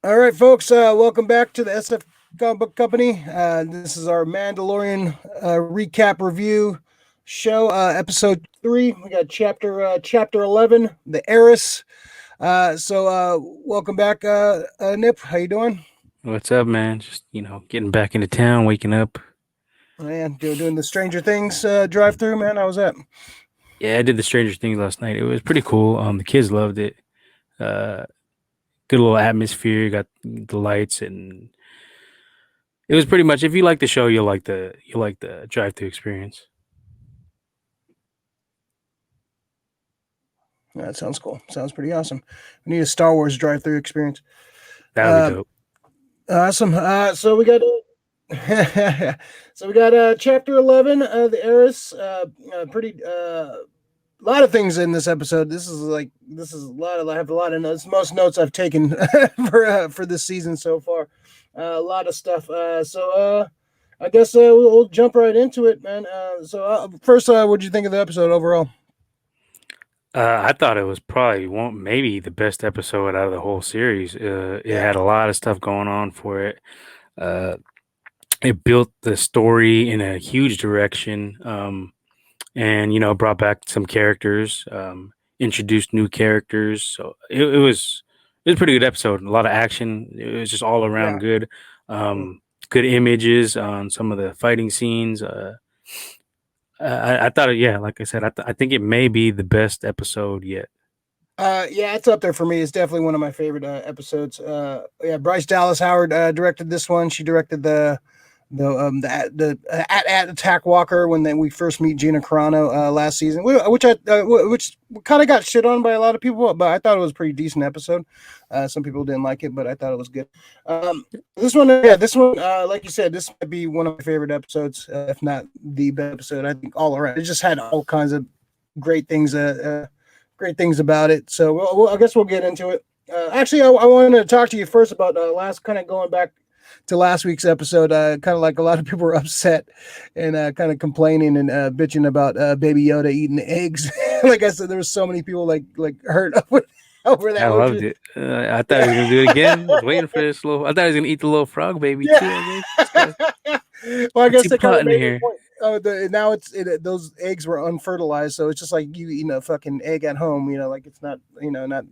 All right, folks. Welcome back to the SF Comic Book Company. This is our Mandalorian recap review show, episode 3. We got chapter 11, the Heiress. Welcome back, Nip. How you doing? What's up, man? Just, getting back into town, waking up. Man, doing the Stranger Things drive through. Man, how was that? Yeah, I did the Stranger Things last night. It was pretty cool. The kids loved it. Uh, Good little atmosphere. Got the lights, and it was pretty much. If you like the show, you'll like the drive-through experience. That sounds cool. Sounds pretty awesome. We need a Star Wars drive through experience. That would be Uh, dope. Awesome. So we got chapter 11, the Heiress. Pretty a lot of things in this episode. This is a lot of I have a lot of notes. Most notes I've taken for this season so far. A lot of stuff. I guess we'll jump right into it, man. First, what'd you think of the episode overall? I thought it was probably one, maybe the best episode out of the whole series. It Yeah, had a lot of stuff going on for it. Uh, it built the story in a huge direction. And brought back some characters, introduced new characters. So it was a pretty good episode. A lot of action. It was just all around yeah. good. Mm. Good images on some of the fighting scenes. I thought, yeah, like I said, I think it may be the best episode yet. Yeah, it's up there for me. It's definitely one of my favorite episodes. Yeah, Bryce Dallas Howard directed this one. She directed the at Attack Walker when we first meet Gina Carano last season, which kind of got shit on by a lot of people, but I thought it was a pretty decent episode. Some people didn't like it, but I thought it was good. This one, like you said, this might be one of my favorite episodes, if not the best episode. I think all around, it just had all kinds of great things, great things about it. So, I guess we'll get into it. Actually, I wanted to talk to you first about last kind of going back to last week's episode. Kind of like a lot of people were upset and kind of complaining and bitching about Baby Yoda eating eggs. Like I said, there was so many people like hurt over I that. Which loved was, it. I thought he was yeah, gonna do it again. I was waiting for this little. I thought he was gonna eat the little frog baby too. I yeah. was like, this guy, Well, I what's guess he they kind of plotting made their here? point. Now those eggs were unfertilized, so it's just like you eating a fucking egg at home. Like it's not not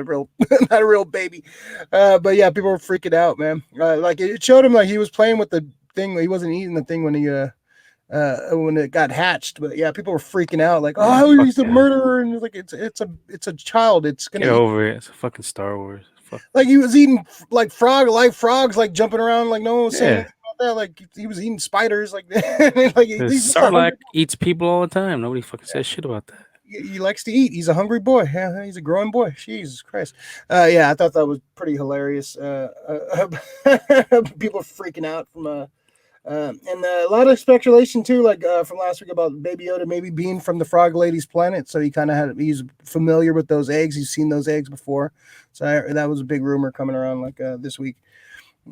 a real not a real baby. But yeah, people were freaking out, man. Like it showed him like he was playing with the thing. He wasn't eating the thing when it got hatched. But yeah, people were freaking out, like, Yeah, oh, fuck he's a yeah. murderer, and like it's a child. It's gonna Get eat. over it. It's a fucking Star Wars. Fuck Like he was eating like live frogs, like jumping around, like no one was saying yeah. anything about that. Like he was eating spiders, like like Because he's just a Sarlacc hungry. eats people all the time. Nobody fucking says shit about that. He likes to eat. He's a hungry boy. Yeah, he's a growing boy. Jesus Christ. Yeah, I thought that was pretty hilarious. People freaking out from and a lot of speculation too, like from last week about Baby Yoda maybe being from the Frog Lady's planet. So he's familiar with those eggs. He's seen those eggs before. So that was a big rumor coming around like this week.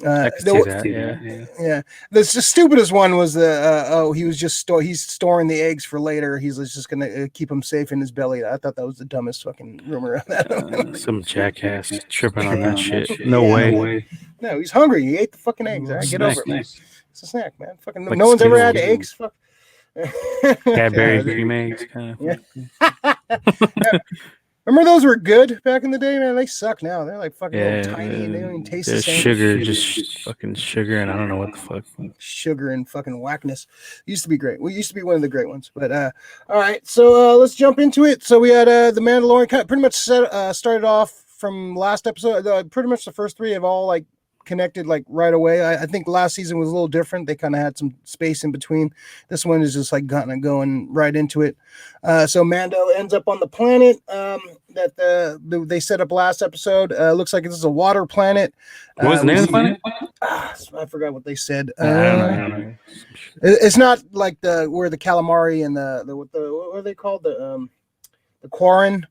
I could There, see wa- that. Yeah, yeah. yeah, the stupidest one was the he was he's storing the eggs for later. He's just gonna keep them safe in his belly. I thought that was the dumbest fucking rumor of that. Some jackass tripping on that shit. No Yeah, no way. way. No, he's hungry. He ate the fucking eggs. All right, get over Snack, it, man. man. It's a snack, man. Fucking Like no one's ever had Skittles. eggs. Fuck. Cadbury Yeah, cream eggs, kind yeah. of. Remember those were good back in the day, man? They suck now. They're like fucking little Yeah, tiny and they don't even taste the there's same. sugar, just fucking sugar, and I don't know what the fuck. Sugar and fucking whackness. Used to be great. We used to be one of the great ones. But all right, so let's jump into it. So we had the Mandalorian Cut pretty much started off from last episode. Pretty much the first three have all like connected like right away. I think last season was a little different. They kind of had some space in between. This one is just like kind of going right into it. So Mando ends up on the planet that they set up last episode. Looks like this is a water planet. What was the name of the planet? I forgot what they said. I don't know. I don't know. It's not like the where the calamari and what are they called, the Quarren,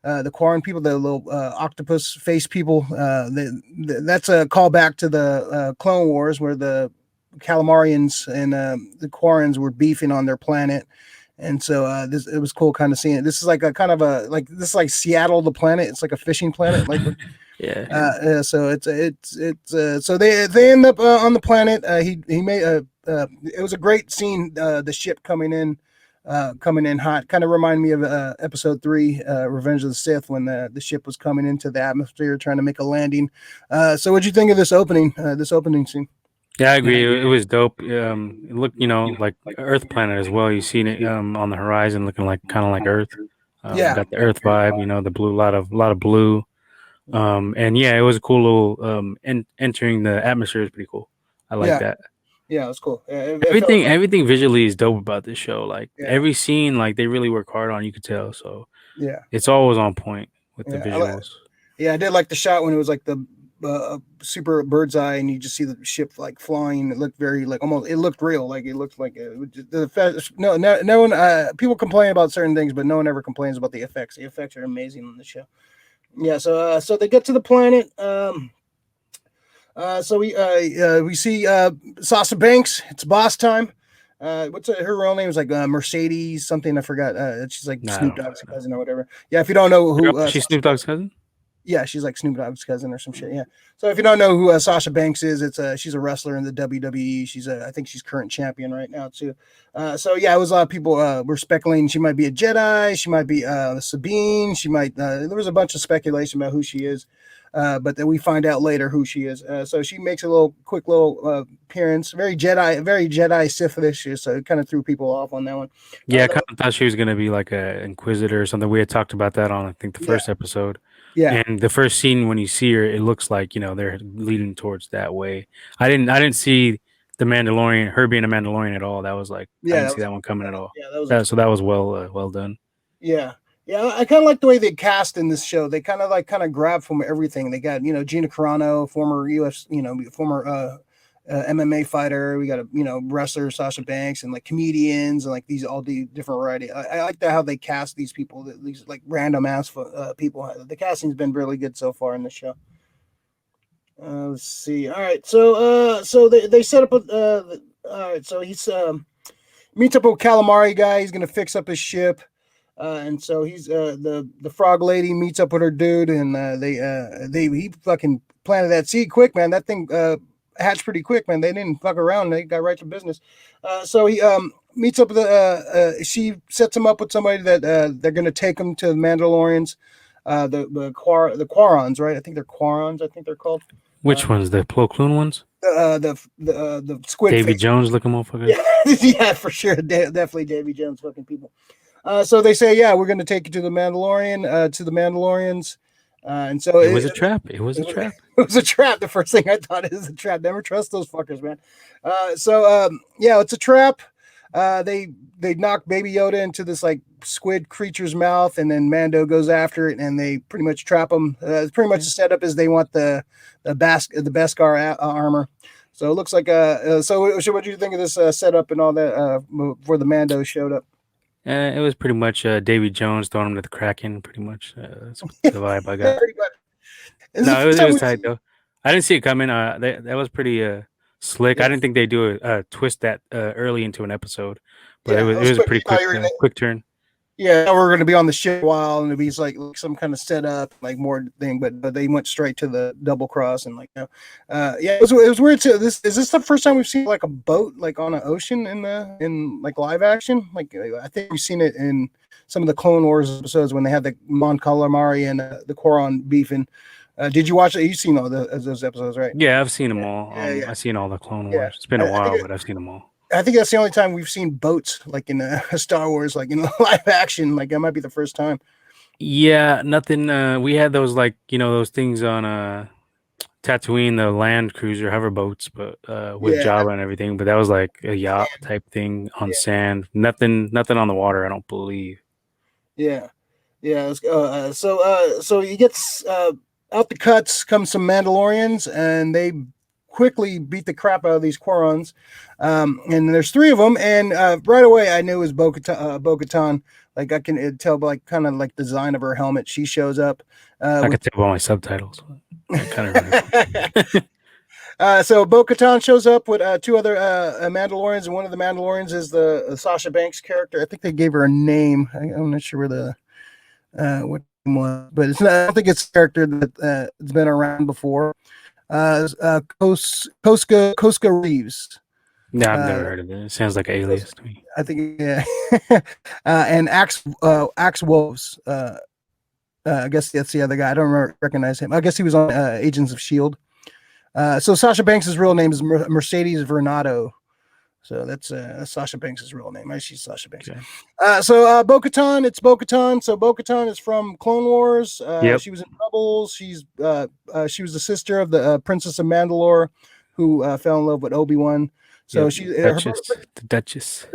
the Quarren people, the little octopus face people. That's a callback to the Clone Wars where the calamarians and the Quarrens were beefing on their planet. And so it was cool kind of seeing it. This is like a kind of a like this is like Seattle, the planet. It's like a fishing planet. Like Yeah. So so they end up on the planet. He made it was a great scene. The ship coming in hot, kind of reminded me of episode 3, Revenge of the Sith, when the ship was coming into the atmosphere trying to make a landing. So what'd you think of this opening scene? Yeah, I agree. It was dope. It looked, like Earth planet as well. You seen it on the horizon, looking like kind of like Earth. Yeah, Got the Earth vibe. The blue, lot of blue. And yeah, it was a cool little entering the atmosphere is pretty cool. I like yeah, that. yeah. It was cool. It felt Everything visually is dope about this show. Like yeah, every scene, like they really work hard on. You could tell. So yeah, it's always on point with the yeah. visuals. Yeah, I did like the shot when it was like the super bird's eye, and you just see the ship like flying. It looked very like almost. It looked real. Like it looked like the effects. No one. People complain about certain things, but no one ever complains about the effects. The effects are amazing on the show. Yeah. So they get to the planet. So we see Sasha Banks. It's boss time. What's her real name? Is like Mercedes something. I forgot. She's like Nah, I Snoop don't Dogg's fucking know. cousin or whatever. Yeah, if you don't know who She's Snoop Dogg's cousin. yeah, she's like Snoop Dogg's cousin or some shit. Yeah. So if you don't know who Sasha Banks is, it's she's a wrestler in the WWE. She's I think she's current champion right now too. So yeah, it was a lot of people were speculating she might be a Jedi, she might be Sabine, she might. There was a bunch of speculation about who she is, but then we find out later who she is. So she makes a quick little appearance, very Jedi Sith-ish. So it kind of threw people off on that one. Yeah, I kind of thought she was gonna be like a Inquisitor or something. We had talked about that on I think the Yeah, first episode. yeah, And the first scene when you see her, it looks like they're leading towards that way. I didn't see the Mandalorian, her being a Mandalorian at all. That was like I yeah. didn't see that one coming at all. Yeah, that was So that was well done. Yeah. Yeah, I kind of like the way they cast in this show. They kind of grab from everything. They got, Gina Carano, former UFC, former MMA fighter. We got a, wrestler, Sasha Banks, and like comedians and like these all the different variety. I like that how they cast these people, these like random ass people. The casting's been really good so far in the show. Let's see. All right. So they set up all right. So he's meets up with Calamari guy. He's gonna fix up his ship. And so he's the frog lady meets up with her dude, and he fucking planted that seed quick, man. That thing hatched pretty quick, man. They didn't fuck around. They got right to business. So he meets up with she sets him up with somebody that they're gonna take him to the Mandalorians, the Quarons, right? I think they're Quarons. I think they're called. Which ones? The Plo Koon ones? The squid Davy face. Jones looking motherfuckers? Yeah, yeah, for sure. Definitely Davy Jones fucking people. So they say, yeah, we're going to take you to the Mandalorians. And so It was a trap. It was a trap. It was a trap. The first thing I thought is a trap. Never trust those fuckers, man. Yeah, it's a trap. They knock Baby Yoda into this like squid creature's mouth, and then Mando goes after it, and they pretty much trap him. It's pretty much the setup is they want the Beskar armor. So it looks like so what do you think of this setup and all that before the Mando showed up? It was pretty much Davy Jones throwing him to the Kraken. Pretty much that's the vibe I got. Pretty much. This is the No, first it time was we've tight though. I didn't see it coming. That was pretty slick. I yeah, didn't think they do a twist that early into an episode, but it yeah, was it it was was a quick. pretty quick turn. Yeah, we're gonna be on the ship a while, and it'd be like some kind of setup, like more thing. But they went straight to the double cross, and yeah, it was weird too. Is this the first time we've seen like a boat like on an ocean in like live action? Like I think we've seen it in some of the Clone Wars episodes when they had the Mon Calamari and the Quaron beefing. Did you watch it? You've seen all those episodes, right? Yeah, I've seen them all. Yeah. I've seen all the Clone Yeah. Wars. It's been a I think while, but I've seen them all. I think that's the only time we've seen boats like in Star Wars, like in live action. Like that might be the first time. Yeah, nothing. We had those like those things on Tatooine, the land cruiser hover boats, but with Yeah, Jabba and everything. But that was like a yacht type thing on yeah, sand. Nothing on the water. I don't believe. yeah, yeah. So he gets out the cuts. Comes some Mandalorians, and they quickly beat the crap out of these Quarons. And there's 3 of them, and right away I knew it was Bo-Katan. Like I can tell by like kind of like the design of her helmet. She shows up. I could tell by my subtitles. I kind of So Bo-Katan shows up with 2 other Mandalorians, and one of the Mandalorians is the Sasha Banks character. I think they gave her a name. I'm not sure where the what was, but it's not. I don't think it's a character that it's been around before. Koska Reeves. No, I've never heard of it. It sounds like an alias to me. I think, yeah. And Axe Wolves. I guess that's the other guy. I don't recognize him. I guess he was on Agents of Shield. So Sasha Banks' real name is Mercedes Vernado. So that's Sasha Banks' real name. She's Sasha Banks. Okay. So Bo-Katan, it's Bo-Katan. So Bo-Katan is from Clone Wars. She was in Rebels. She was the sister of the Princess of Mandalore, who fell in love with Obi-Wan. So the Duchess,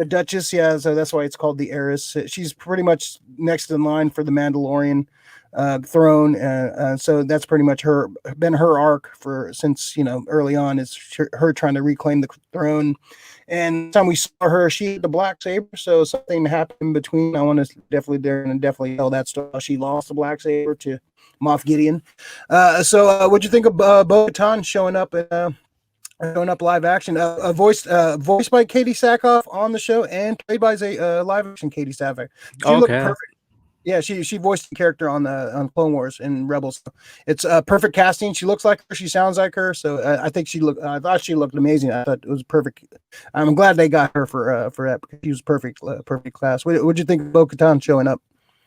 yeah. So that's why it's called the Heiress. She's pretty much next in line for the Mandalorian throne. So that's pretty much been her arc since early on. Is her trying to reclaim the throne. And the time we saw her, she had the black saber, so something happened in between. I want to definitely tell that story. She lost the black saber to Moff Gideon. So what'd you think of Bo-Katan showing up live action? Voiced by Katie Sackhoff on the show, and played by a live action Katie Sackhoff. She looked perfect. Yeah, she voiced the character on Clone Wars and Rebels. It's perfect casting. She looks like her. She sounds like her. So I thought she looked amazing. I thought it was perfect. I'm glad they got her for that, because she was perfect class. What'd you think of Bo-Katan showing up?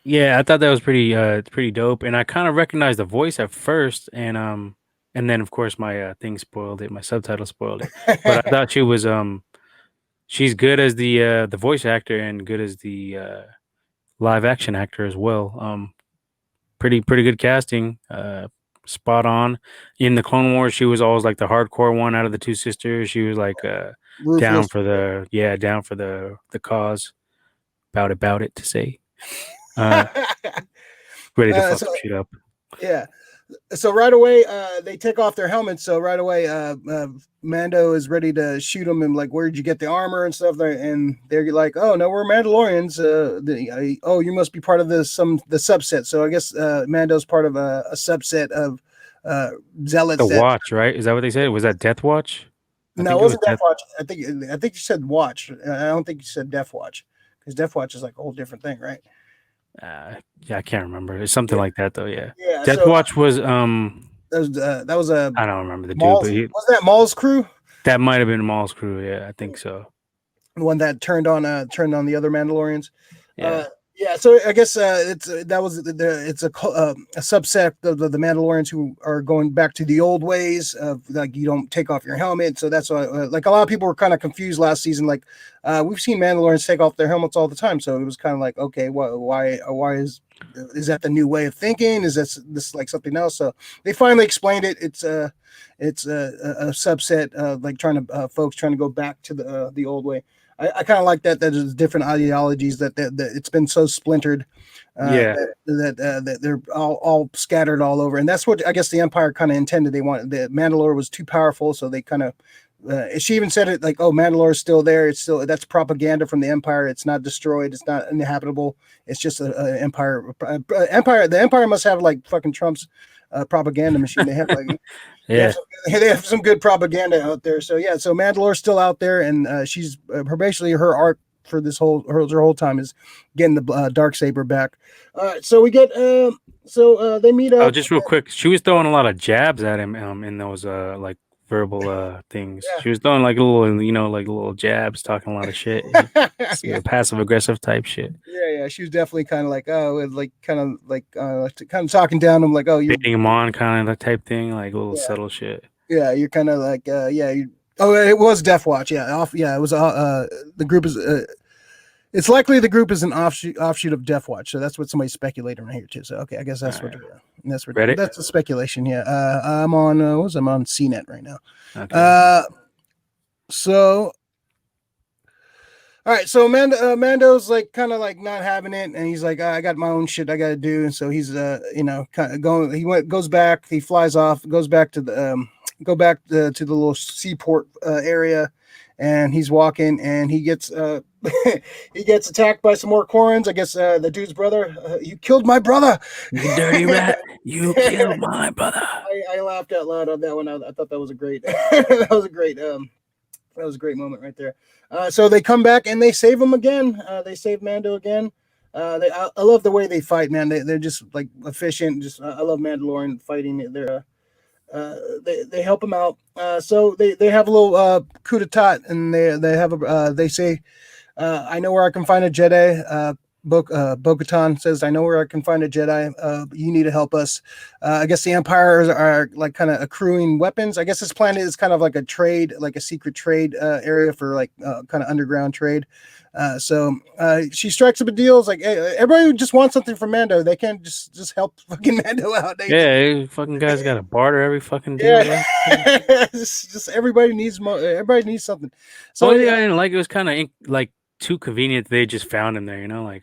Yeah, I thought that was pretty dope, and I kind of recognized the voice at first, and then of course my thing spoiled it. My subtitle spoiled it. But I thought she was she's good as the voice actor and good as the live action actor as well. Pretty good casting. Spot on. In the Clone Wars, she was always like the hardcore one out of the two sisters. She was like down for the cause. About it to say. Ready to fuck shit up. Yeah. So right away, they take off their helmets. So right away, Mando is ready to shoot them, and like, where'd you get the armor and stuff? And they're like, oh no, we're Mandalorians. You must be part of the subset. So I guess Mando's part of a subset of zealots. The Watch, right? Is that what they said? Was that Death Watch? No, it wasn't Death Watch. I think you said Watch. I don't think you said Death Watch, because Death Watch is like a whole different thing, right? Yeah, I can't remember. It's something like that though. Yeah. Yeah. Death Watch was that was a. I don't remember the Maul's, dude, but was that Maul's crew? That might have been Maul's crew. Yeah, I think so. The one that turned on the other Mandalorians. Yeah. Yeah, so I guess it's a subset of the Mandalorians who are going back to the old ways of, like, you don't take off your helmet. So that's why, like, a lot of people were kind of confused last season. Like, we've seen Mandalorians take off their helmets all the time, so it was kind of like, okay, why is that the new way of thinking? Is this like something else? So they finally explained it. It's a subset of, like, folks trying to go back to the old way. I kind of like that there's different ideologies, that it's been so splintered, that they're all scattered all over. And that's what I guess the Empire kind of intended. They wanted, the Mandalore was too powerful, so they kind of, she even said it like, oh, Mandalore is still there. That's propaganda from the Empire. It's not destroyed. It's not inhabitable. It's just an Empire. The Empire must have, like, fucking Trump's propaganda machine. They have, like, they have some good propaganda out there. So yeah, so Mandalore's still out there, and she's basically her arc for this her whole time is getting the Darksaber back. All right, so we get they meet up. Oh, just real quick, she was throwing a lot of jabs at him in those like verbal things. Yeah. She was throwing like little jabs, talking a lot of shit. Passive aggressive type shit. Yeah, she was definitely kind of like, kind of talking down to him, like, oh, you're baiting him on, kind of that type thing, like a little subtle shit. Yeah, you're kind of like, it was Death Watch. Yeah, it was the group is. It's likely the group is an offshoot of Death Watch, so that's what somebody's speculating right here too. So okay, I guess that's what that's a speculation. Yeah, I'm on I'm on CNET right now. Okay. So all right, so Mando's like kind of like not having it, and he's like, I got my own shit I got to do, and so he's kind of going. Goes back, he flies off, goes back to the to the little seaport area, and he's walking, and he gets he gets attacked by some more Korans. I guess the dude's brother. You killed my brother, you dirty rat! You killed my brother. I laughed out loud on that one. I thought that was a great that was a great moment right there. So they come back and they save him again. They save Mando again. I love the way they fight, man. They're just like efficient. Just I love Mandalorian fighting. They help him out. So they have a little coup d'etat, and they have a they say, I know where I can find a Jedi. Bo-Katan says, I know where I can find a Jedi. You need to help us. I guess the Empire are like kind of accruing weapons. I guess this planet is kind of like a trade, like a secret trade area for like kind of underground trade. So she strikes up a deal. It's like, hey, everybody just wants something from Mando. They can't just help fucking Mando out. Yeah, fucking guys got to barter every fucking deal. Yeah, just everybody needs everybody needs something. So Only thing yeah, I didn't like, it was kind of like too convenient. They just found him there, like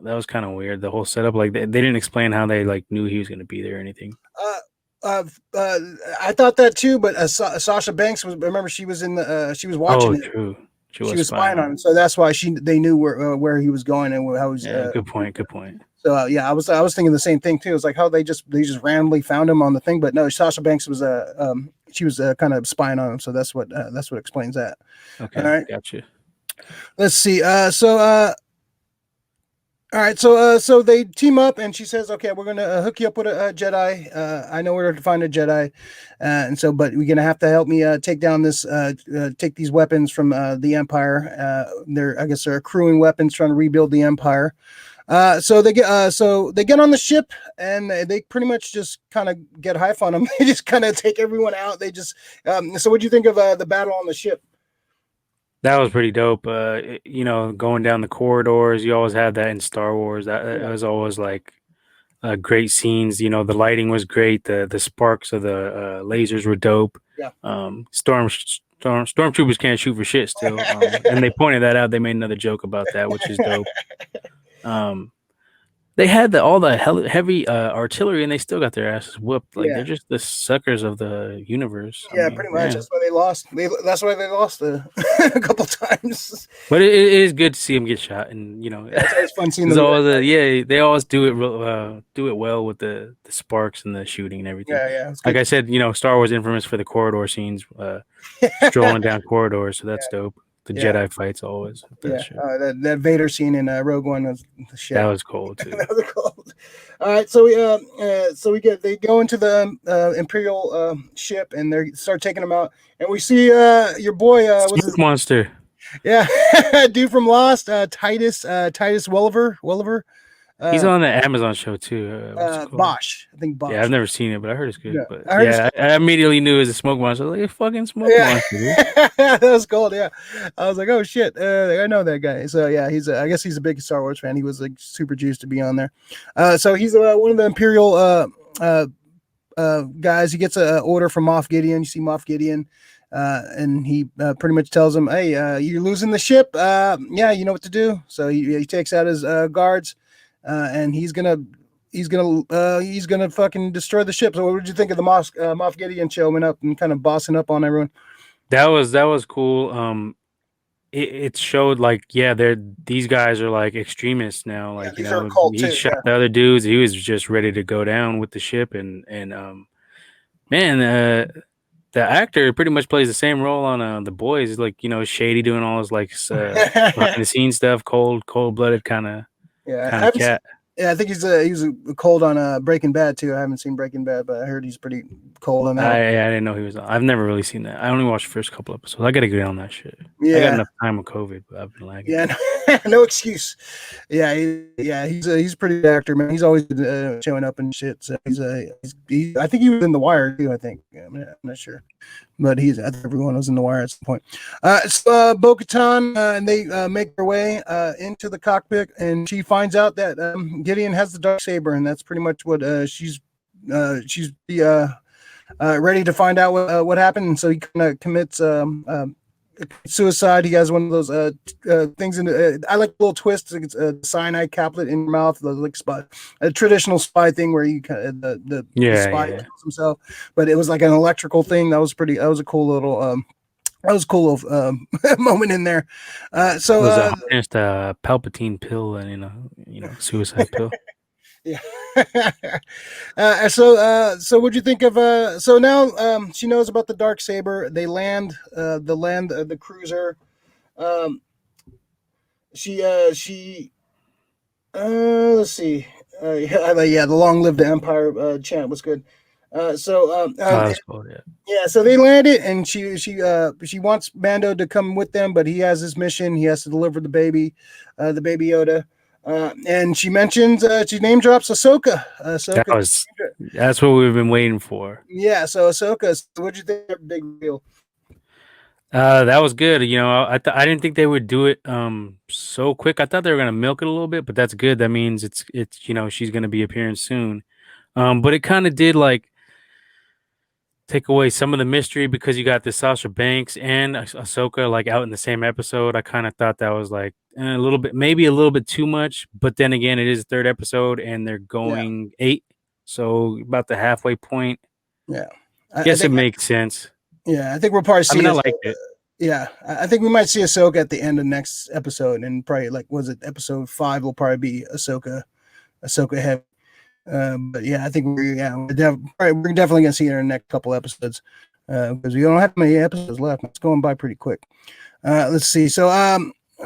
that was kind of weird. The whole setup, like they didn't explain how they like knew he was going to be there or anything. uh, uh, uh, I thought that too, but Sasha Banks was. Remember, she was in the. She was watching Oh, it. true. She She was was spying spying on on him, him. so that's why they knew where he was going and how he's. Yeah, good point. Good point. So yeah, I was thinking the same thing too. It's like how they just randomly found him on the thing, but no, Sasha Banks was she was kind of spying on him, so that's what explains that. All Okay, right, gotcha. let's see. All right, so they team up, and she says, "Okay, we're gonna hook you up with a Jedi. I know where to find a Jedi, and so, but we're gonna have to help me take down take these weapons from the Empire. I guess they're accruing weapons, trying to rebuild the Empire. So they get on the ship, and they pretty much just kind of get hype on them. They just kind of take everyone out. They just so what do you think of the battle on the ship? That was pretty dope. Going down the corridors, you always had that in Star Wars. That Yeah, was always like great scenes. The lighting was great. The sparks of the lasers were dope. yeah. Stormtroopers can't shoot for shit still. And they pointed that out. They made another joke about that, which is dope. Um, they had all the heavy artillery, and they still got their asses whooped. Like Yeah. they're just the suckers of the universe. I Yeah, mean, pretty much. man. That's why they lost. That's why they lost a couple times. But it is good to see them get shot, and Yeah, it's always fun seeing there's them. always they always do it well with the sparks and the shooting and everything. Yeah, it's Like good. I said, Star Wars infamous for the corridor scenes, strolling down corridors, so that's dope. The Yeah, Jedi fights always yeah. best shit. That Vader scene in Rogue One was the That shit. was cool too. That was cool. All right, so they go into the Imperial ship, and they start taking them out, and we see your boy what's his Smoke monster. yeah dude from Lost, Titus Welliver He's uh, on the Amazon show too. What's it called? Bosch, I think Yeah, I've Bosch. never seen it, but I heard it's good. Yeah, But I heard it's yeah, I immediately knew it was a smoke monster. I was like, fucking smoke yeah, monster, dude. that was cool. Yeah, I was like, oh shit, I know that guy. So yeah, I guess he's a big Star Wars fan. He was like super juiced to be on there. So he's one of the Imperial guys. He gets an order from Moff Gideon. You see Moff Gideon, and he pretty much tells him, "Hey, you're losing the ship. Yeah, you know what to do." So he takes out his guards, and he's gonna fucking destroy the ship. So what did you think of the Moff Gideon showing up and kind of bossing up on everyone? That was cool. It showed like, yeah, these guys are like extremists now. Yeah, Like, these are a cult he too. shot Yeah, the other dudes. He was just ready to go down with the ship, and man, the actor pretty much plays the same role on The Boys. He's like, shady, doing all his like behind the scenes stuff, cold blooded yeah. I kind of haven't. cat. Yeah, I think he's a cold on Breaking Bad too. I haven't seen Breaking Bad, but I heard he's pretty cold on that one. I didn't know he was on. I've never really seen that. I only watched the first couple episodes. I got to get on that shit. I got Yeah, enough time with COVID, but I've been lagging. yeah, no, no excuse. Yeah, he's a pretty good actor, man. He's always showing up and shit. So I think he was in The Wire too. I think I'm not sure, but I think everyone was in The Wire at some point. Bo-Katan, and they make their way into the cockpit, and she finds out that Gideon has the dark saber, and that's pretty much what she's ready to find out what happened. And so he kind of commits suicide. He has one of those things in. I like the little twist. It's a cyanide caplet in your mouth, like a traditional spy thing where you the spy Yeah. kills himself. But it was like an electrical thing. That was pretty. That was a cool little. That was a cool little moment in there. It was just a Palpatine pill and suicide pill. Yeah. So what'd you think of so now she knows about the dark saber. They land the cruiser. Um she Let's see. Yeah, the long live the Empire chant was good. Oh, that's cool. Yeah. Yeah, so they landed, and she wants Mando to come with them, but he has his mission. He has to deliver the baby Yoda, and she mentions she name drops Ahsoka. Ahsoka. That's what we've been waiting for. Yeah, so Ahsoka. So what'd you think of her big reveal? That was good. I didn't think they would do it so quick. I thought they were gonna milk it a little bit, but that's good. That means it's she's gonna be appearing soon. But it kind of did like take away some of the mystery because you got the Sasha Banks and Ahsoka like out in the same episode. I kind of thought that was like a little bit, maybe a little bit too much. But then again, it is the third episode and they're Yeah, going 8, so about the halfway point. yeah. I Guess it think makes sense. yeah, I think we'll probably I see mean, I Ahsoka. liked it. Yeah, I think we might see Ahsoka at the end of next episode, and probably like was it episode 5 will probably be Ahsoka heavy. But yeah, I think we're definitely gonna see her in the next couple episodes because we don't have many episodes left. It's going by pretty quick. Let's see. So I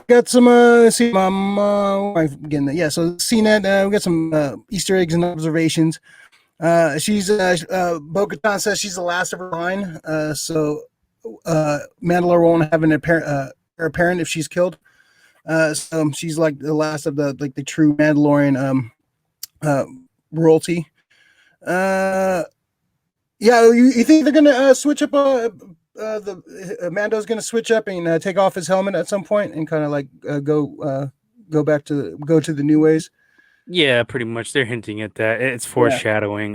got some let's see again. Yeah, so CNET, we got some Easter eggs and observations. She's Bo-Katan says she's the last of her line. So Mandalore won't have her parent if she's killed. So she's like the last of the true Mandalorian uh, royalty. Yeah, you think they're gonna switch up? The Mando's gonna switch up and take off his helmet at some point and kind of like go to the new ways. Yeah, pretty much. They're hinting at that. It's Yeah, foreshadowing.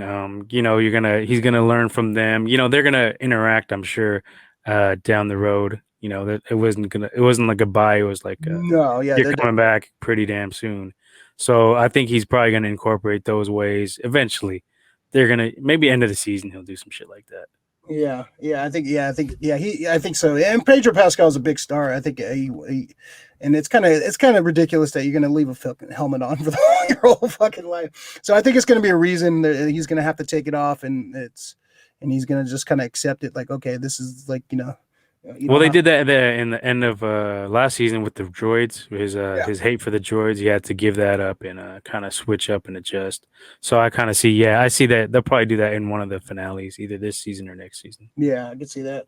He's gonna learn from them. They're gonna interact, I'm sure, down the road. That it wasn't like a goodbye. It was like no, yeah, you're coming back pretty damn soon. So I think he's probably gonna incorporate those ways eventually. They're gonna maybe end of the season he'll do some shit like that. I think so. And Pedro Pascal's a big star. I think and it's kind of ridiculous that you're going to leave a fucking helmet on for your whole fucking life. So I think it's going to be a reason that he's going to have to take it off, and he's going to just kind of accept it. Like, okay, this is like you Well, don't they have. did that in the end of last season with the droids. Yeah, His hate for the droids, he had to give that up and kind of switch up and adjust. So I kind of see, yeah, I see that they'll probably do that in one of the finales, either this season or next season. yeah, I can see that.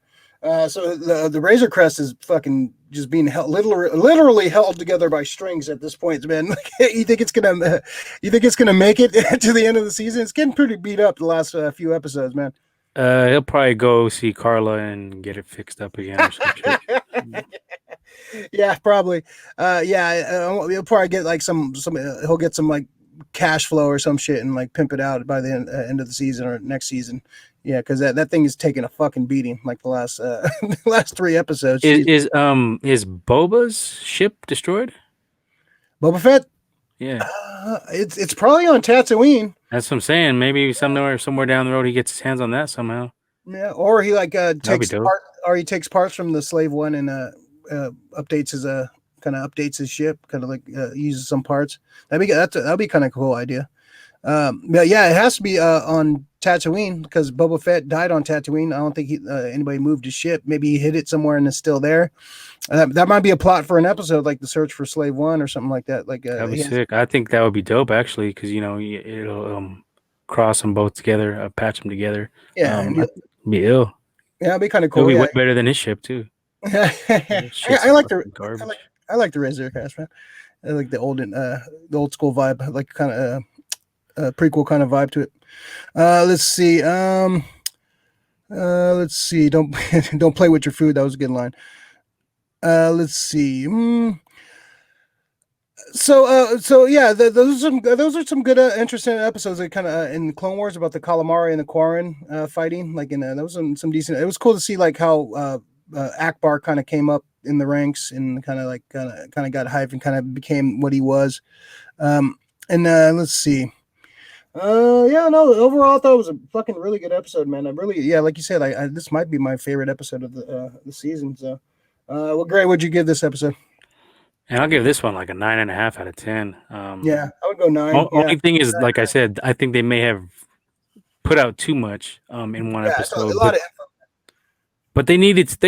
So the Razor Crest is fucking just being literally held together by strings at this point, man. You think it's gonna make it to the end of the season? It's getting pretty beat up the last few episodes, man. He'll probably go see Carla and get it fixed up again or some shit. Yeah, probably. He'll probably get like some. He'll get some like cash flow or some shit and like pimp it out by the end of the season or next season. Yeah, because that thing is taking a fucking beating like the last the last 3 episodes. Is Boba's ship destroyed? Boba Fett. Yeah, It's probably on Tatooine. that's what I'm saying. Maybe somewhere down the road he gets his hands on that somehow. Yeah, or he like That'd be dope. he takes parts from the Slave One and updates his kind of updates his ship, kind of like uses some parts. That'd be kind of cool idea. But yeah, it has to be on Tatooine because Boba Fett died on Tatooine. I don't think anybody moved his ship. Maybe he hid it somewhere and it's still there. That might be a plot for an episode, like the search for Slave One or something like that. Like That'd be sick. I think that would be dope actually, because it'll cross them both together, patch them together. Yeah, I'd be ill. yeah, it'd be kind of It'll cool. be Yeah, way better than his ship too. Shit's I like fucking garbage. I like the Razor Crest, man. I like the old school vibe, like kind of prequel kind of vibe to it. Let's see. Let's see. Don't don't play with your food. That was a good line. Let's see. So yeah, those are some good interesting episodes. That kind of in Clone Wars about the calamari and the Quarren fighting. Like in that was some decent. It was cool to see like how Akbar kind of came up in the ranks and kind of got hyped and kind of became what he was. And let's see. Yeah, no. Overall, I thought it was a fucking really good episode, man. Like you said, this might be my favorite episode of the season. So, what grade would you give this episode? And I'll give this one like a 9.5 out of 10. Yeah, I would go 9. Only thing is, like I said, I think they may have put out too much in one Yeah, it's episode, a lot but they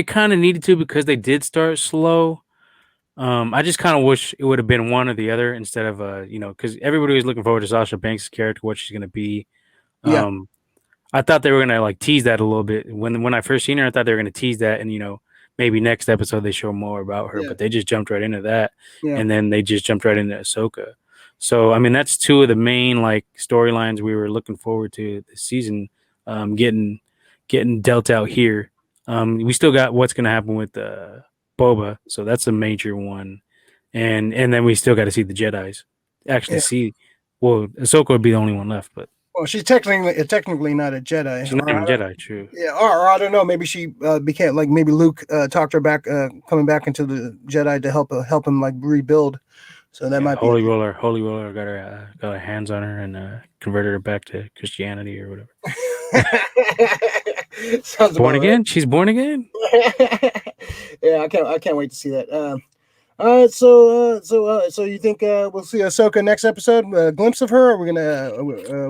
kind of needed to because they did start slow. I just kind of wish it would have been one or the other instead of because everybody was looking forward to Sasha Banks' character, what she's gonna be. Yeah, Um, I thought they were gonna like tease that a little bit when I first seen her. I thought they were gonna tease that, and maybe next episode they show more about her. yeah, But they just jumped right into that, yeah. and then they just jumped right into Ahsoka. So I mean, that's two of the main like storylines we were looking forward to this season, getting dealt out here. We still got what's gonna happen with Boba, so that's a major one, and then we still got to see the Jedi's actually Yeah. see. Well, Ahsoka would be the only one left, but Well, she's technically not a Jedi, she's not even Jedi. True. yeah, or I don't know. Maybe she became like maybe Luke talked her back, coming back into the Jedi to help him like rebuild. So that Yeah, might be a thing. Holy Roller got her hands on her and converted her back to Christianity or whatever. Sounds Born about right. again? She's born again. Yeah, I can't wait to see that. So you think we'll see Ahsoka next episode? A glimpse of her? Or we're gonna.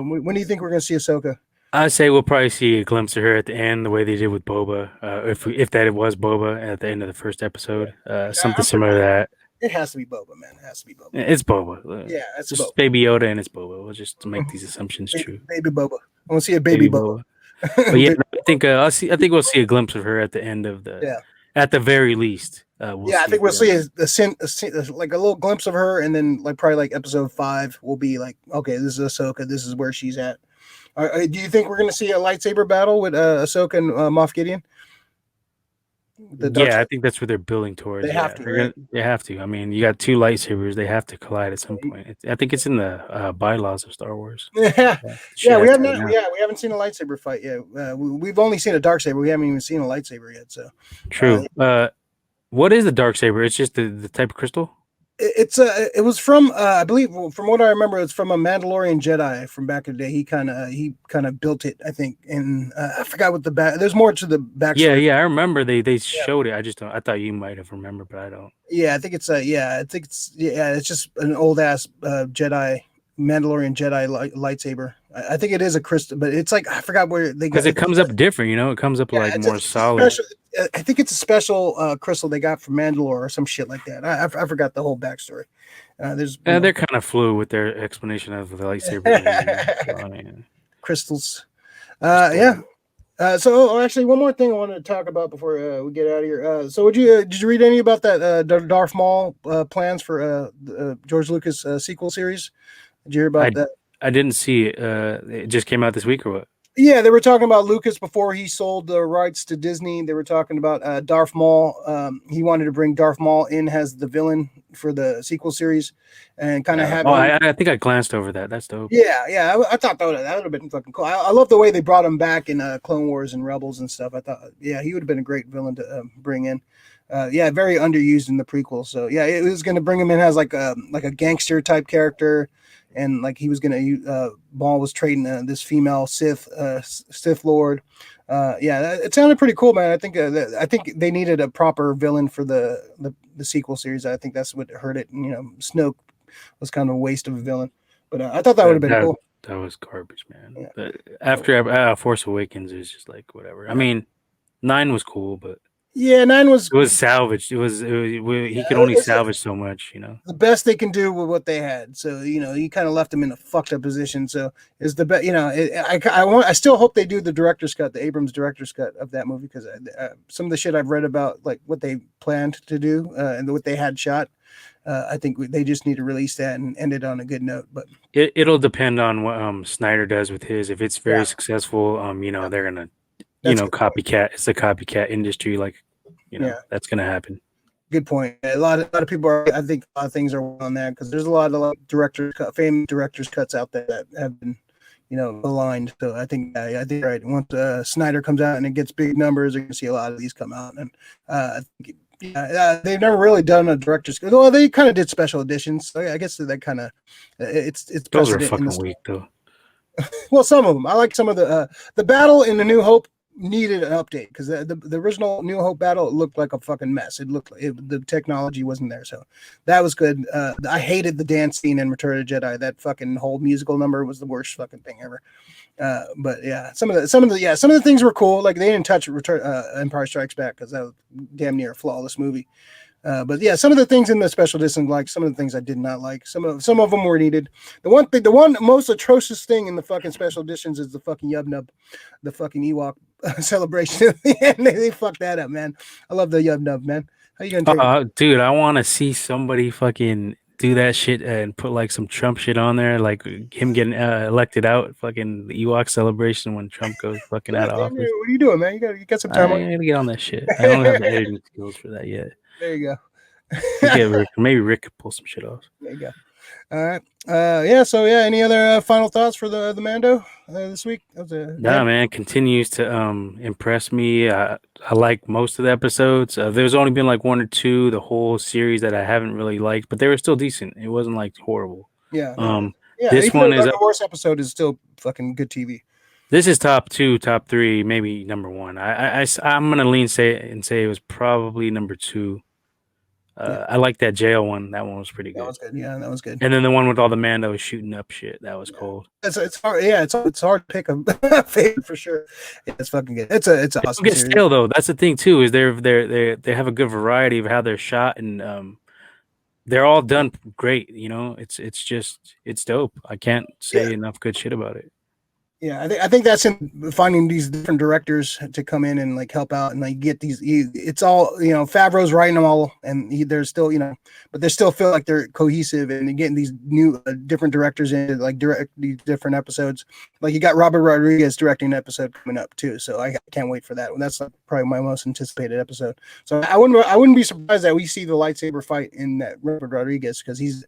When do you think we're gonna see Ahsoka? I say we'll probably see a glimpse of her at the end, the way they did with Boba. If that it was Boba at the end of the first episode, something I'm pretty, similar to that. it has to be Boba, man. It has to be Boba. It's Boba. Yeah, it's Boba. Just Baby Yoda and it's Boba. We'll just make these assumptions true. Baby Boba. I want to see a baby Boba. But yeah, I think I think we'll see a glimpse of her at the end of Yeah. at the very least. Yeah, I think we'll see like a little glimpse of her, and then like probably like episode 5 will be like, okay, this is Ahsoka. This is where she's at. Do you think we're going to see a lightsaber battle with Ahsoka and Moff Gideon? Yeah, I think that's what they're building towards. They Yeah, have to, right? they have to. I mean, you got two lightsabers; they have to collide at some point. I think it's in the bylaws of Star Wars. Yeah, Shit yeah, we has to haven't. happen. Yeah, we haven't seen a lightsaber fight yet. We've only seen a dark saber. We haven't even seen a lightsaber yet. So True. What is the dark saber? It's just the type of crystal. it was from I believe from what I remember, it's from a Mandalorian Jedi from back in the day. He kind of built it, I think, and I forgot what the back. There's more to the backstory. Yeah. I remember they showed it. I just don't. I thought you might have remembered, but I don't. Yeah, I think it's it's just an old ass Jedi Mandalorian Jedi lightsaber. I think it is a crystal, but it's like I forgot where they got Because it comes up different, It comes up like more solid. I think it's a special crystal they got from Mandalore or some shit like that. I forgot the whole backstory. They're kind of fluid with their explanation of the lightsaber. So, I mean, crystals. Yeah. So actually, one more thing I wanted to talk about before we get out of here. So, did you read any about that Darth Maul plans for George Lucas sequel series? Did you hear about that? I didn't see it. It just came out this week, or what? Yeah, they were talking about Lucas before he sold the rights to Disney. They were talking about Darth Maul. He wanted to bring Darth Maul in as the villain for the sequel series, and kind of have. I think I glanced over that. That's dope. Yeah. I thought that would have been fucking cool. I love the way they brought him back in Clone Wars and Rebels and stuff. I thought, yeah, he would have been a great villain to bring in. Very underused in the prequel. So yeah, it was going to bring him in as like a gangster type character. And like he was gonna, Maul was trading this female Sith Lord. It sounded pretty cool, man. I think they needed a proper villain for the sequel series. I think that's what hurt it. Snoke was kind of a waste of a villain, but I thought that would have been cool. That was garbage, man. Yeah. But after Force Awakens, it was just like whatever. I mean, 9 was cool, but. Yeah, 9 was. It was salvaged. He could only salvage so much, The best they can do with what they had. So you kind of left him in a fucked up position. So it's the best. I still hope they do the director's cut, the Abrams director's cut of that movie, because some of the shit I've read about, like what they planned to do and what they had shot. I think they just need to release that and end it on a good note. But it'll depend on what Snyder does with his. If it's very successful, they're gonna. Copycat. It's a copycat industry. That's gonna happen. Good point. A lot of people are. I think a lot of things are on that because there's a lot of famous directors cuts out there that have been, aligned. So I think right. Once Snyder comes out and it gets big numbers, you're gonna see a lot of these come out. And they've never really done a director's cut. Well, they kind of did special editions. So I guess that kind of it's. Those are fucking weak though. Well, some of them. I like some of the battle in the New Hope needed an update because the original New Hope battle looked like a fucking mess. It looked like the technology wasn't there, so that was good. I hated the dance scene in Return of the Jedi. That fucking whole musical number was the worst fucking thing ever. But yeah, some of the things were cool. Like they didn't touch Empire Strikes Back because that was damn near a flawless movie. But yeah, some of the things in the special edition, like some of the things I did not like. Some of them were needed. The one most atrocious thing in the fucking special editions is the fucking Yub Nub, the fucking Ewok celebration. And they fucked that up, man. I love the Yub Nub, man. How you gonna take it? Dude, I want to see somebody fucking do that shit and put like some Trump shit on there, like him getting elected out, fucking the Ewok celebration when Trump goes fucking out God of damn office. it, what are you doing, man? You got some time I on. gotta get on that shit. I don't have the editing skills for that yet. There you go. We get Rick, maybe Rick could pull some shit off. There you go. All right. Yeah. So yeah. Any other final thoughts for the Mando this week? Nah, man, continues to impress me. I like most of the episodes. There's only been like one or two the whole series that I haven't really liked, but they were still decent. It wasn't like horrible. Yeah. Yeah. This Even one is the worst episode is still fucking good TV. this is top two, top three, maybe number one. I'm gonna say it was probably number two. Yeah. I like that jail one. That one was pretty good. That was good. Yeah, that was good. And then the one with all the Mandos shooting up shit. That was cold. It's hard. Yeah, it's hard to pick a favorite for sure. Yeah, it's fucking good. It's awesome. Get stale though. That's the thing too. Is they have a good variety of how they're shot, and they're all done great. You know, it's dope. I can't say enough good shit about it. Yeah, I think that's in finding these different directors to come in and like help out and like get these. It's all Favreau's writing them all, and they're still but they still feel like they're cohesive and they're getting these new different directors in to like direct these different episodes. Like you got Robert Rodriguez directing an episode coming up too, so I can't wait for that. That's like probably my most anticipated episode. So I wouldn't be surprised that we see the lightsaber fight in that Robert Rodriguez because he's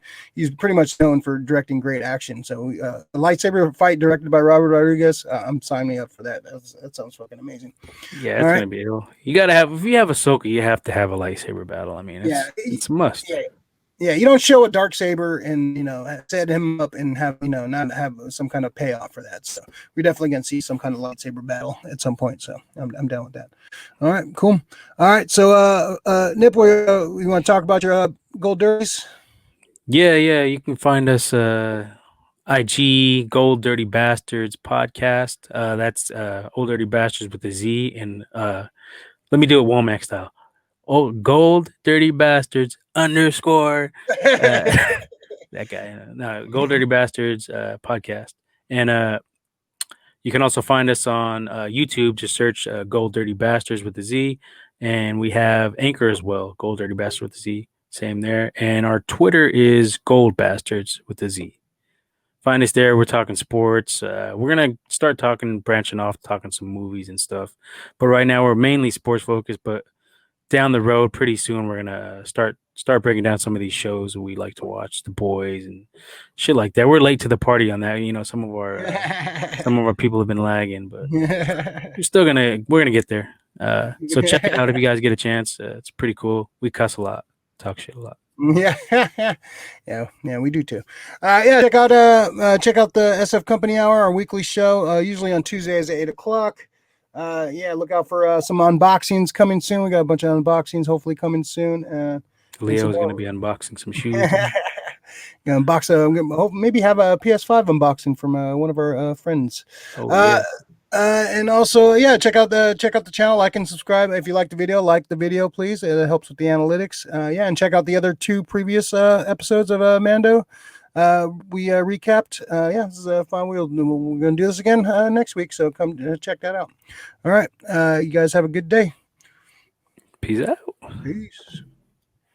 pretty much known for directing great action. So a lightsaber fight directed by Robert Rodriguez. I'm signing me up for that. That sounds fucking amazing. Yeah, it's gonna be ill. You gotta have if you have Ahsoka, you have to have a lightsaber battle. I mean, it's a must. Yeah, you don't show a dark saber and set him up and have not have some kind of payoff for that. So we're definitely gonna see some kind of lightsaber battle at some point. So I'm down with that. All right, cool. All right, so Nip, we want to talk about your gold dirties? Yeah, you can find us IG Gold Dirty Bastards podcast. That's Old Dirty Bastards with a Z, and let me do it Womack style. Oh, Gold Dirty Bastards _ that guy. No, Gold Dirty Bastards podcast, and you can also find us on YouTube. Just search Gold Dirty Bastards with a Z, and we have Anchor as well. Gold Dirty Bastards with a Z, same there, and our Twitter is Gold Bastards with a Z. Find us there. We're talking sports. We're gonna start branching off, talking some movies and stuff. But right now we're mainly sports focused. But down the road, pretty soon, we're gonna start breaking down some of these shows that we like to watch, The Boys and shit like that. We're late to the party on that. Some of our people have been lagging, but we're gonna get there. So check it out if you guys get a chance. It's pretty cool. We cuss a lot, talk shit a lot. Yeah, we do too. Check out the SF Company Hour, our weekly show, usually on Tuesdays at 8:00. Look out for some unboxings coming soon. We got a bunch of unboxings hopefully coming soon. Leo's going to be unboxing some shoes. Maybe have a PS5 unboxing from one of our friends. And also, check out the channel, like and subscribe. If you like the video, please. It helps with the analytics. And check out the other two previous episodes of Mando. We recapped. This is fun. We're going to do this again next week, so come check that out. All right. You guys have a good day. Peace out. Peace.